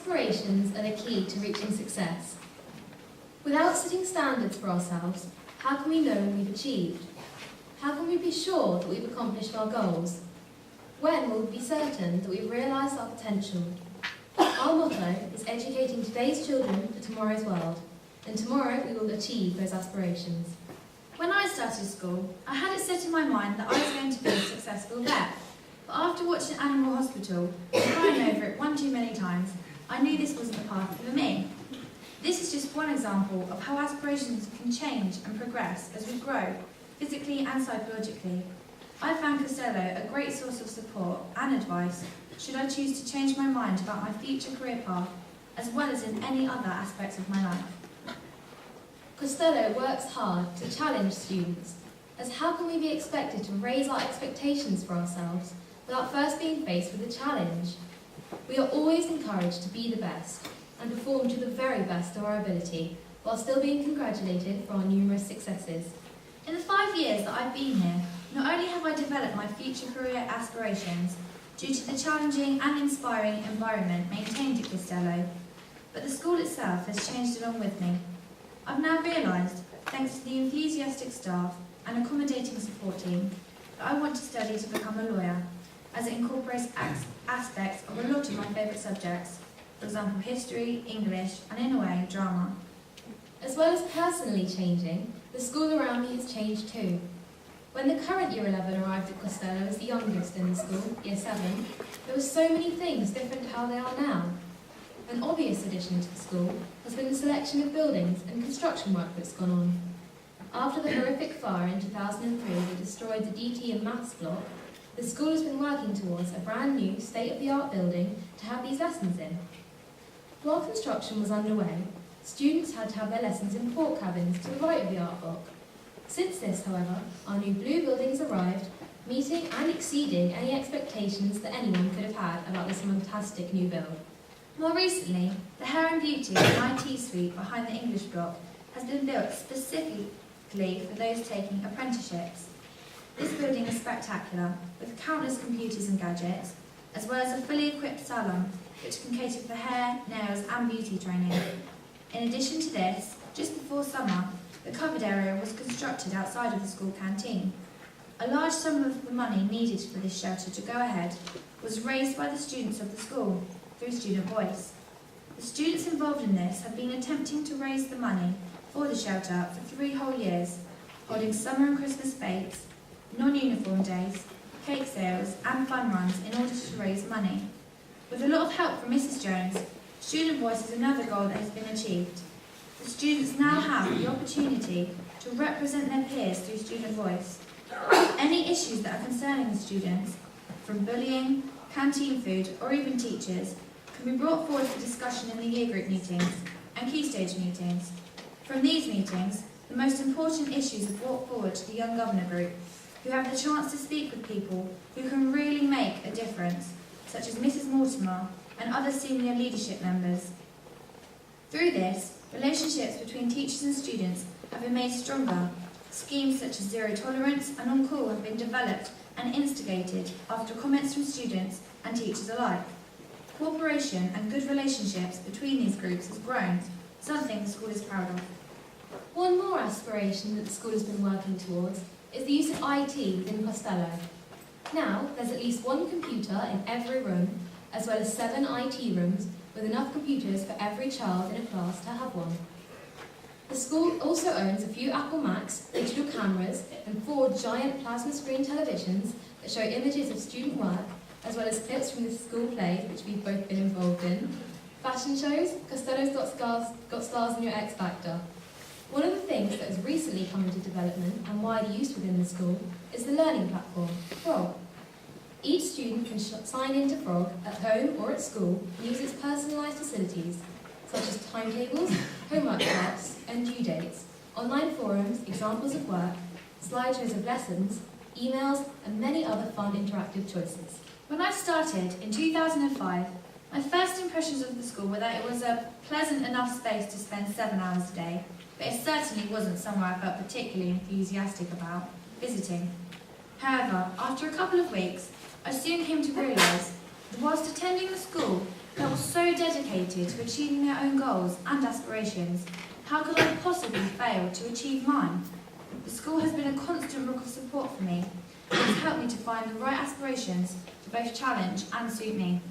Aspirations are the key to reaching success. Without setting standards for ourselves, how can we know when we've achieved? How can we be sure that we've accomplished our goals? When will we be certain that we've realised our potential? Our motto is educating today's children for tomorrow's world, and tomorrow we will achieve those aspirations. When I started school, I had it set in my mind that I was going to be a successful vet. But after watching Animal Hospital and crying over it one too many times, I knew this wasn't the path for me. This is just one example of how aspirations can change and progress as we grow, physically and psychologically. I found Costello a great source of support and advice should I choose to change my mind about my future career path, as well as in any other aspects of my life. Costello works hard to challenge students, as how can we be expected to raise our expectations for ourselves without first being faced with a challenge? We are always encouraged to be the best and perform to the very best of our ability, while still being congratulated for our numerous successes. In the 5 years that I've been here, not only have I developed my future career aspirations due to the challenging and inspiring environment maintained at Costello, but the school itself has changed along with me. I've now realised, thanks to the enthusiastic staff and accommodating support team, that I want to study to become a lawyer, as it incorporates aspects of a lot of my favourite subjects, for example history, English and in a way, drama. As well as personally changing, the school around me has changed too. When the current Year 11 arrived at Costello as the youngest in the school, Year 7, there were so many things different to how they are now. An obvious addition to the school has been the selection of buildings and construction work that's gone on. After the horrific fire in 2003 that destroyed the DT and Maths block, the school has been working towards a brand new state-of-the-art building to have these lessons in. While construction was underway, students had to have their lessons in port cabins to the right of the art block. Since this, however, our new blue buildings arrived, meeting and exceeding any expectations that anyone could have had about this fantastic new build. More recently, the Hair and Beauty and IT suite behind the English block has been built specifically for those taking apprenticeships. This building is spectacular, with countless computers and gadgets, as well as a fully equipped salon which can cater for hair, nails and beauty training. In addition to this, just before summer, the covered area was constructed outside of the school canteen. A large sum of the money needed for this shelter to go ahead was raised by the students of the school through Student Voice. The students involved in this have been attempting to raise the money for the shelter for 3 whole years, holding summer and Christmas fetes, non-uniform days, cake sales and fun runs in order to raise money. With a lot of help from Mrs. Jones, Student Voice is another goal that has been achieved. The students now have the opportunity to represent their peers through Student Voice. Any issues that are concerning the students, from bullying, canteen food or even teachers, can be brought forward for discussion in the year group meetings and key stage meetings. From these meetings, the most important issues are brought forward to the Young Governor Group, who have the chance to speak with people who can really make a difference, such as Mrs. Mortimer and other senior leadership members. Through this, relationships between teachers and students have been made stronger. Schemes such as zero tolerance and on-call have been developed and instigated after comments from students and teachers alike. Cooperation and good relationships between these groups has grown, something the school is proud of. One more aspiration that the school has been working towards is the use of IT within Costello. Now, there's at least 1 computer in every room, as well as 7 IT rooms with enough computers for every child in a class to have one. The school also owns a few Apple Macs, digital cameras, and 4 giant plasma screen televisions that show images of student work, as well as clips from the school plays which we've both been involved in, fashion shows, Costello's Got Stars in Your X Factor. One of the things that has recently come into development and widely used within the school is the learning platform, Frog. Each student can sign into Frog at home or at school and use its personalised facilities, such as timetables, homework tasks and due dates, online forums, examples of work, slideshows of lessons, emails and many other fun interactive choices. When I started in 2005, my first impressions of the school were that it was a pleasant enough space to spend 7 hours a day, but it certainly wasn't somewhere I felt particularly enthusiastic about visiting. However, after a couple of weeks, I soon came to realise that whilst attending the school that were so dedicated to achieving their own goals and aspirations. How could I possibly fail to achieve mine? The school has been a constant rock of support for me. It has helped me to find the right aspirations to both challenge and suit me.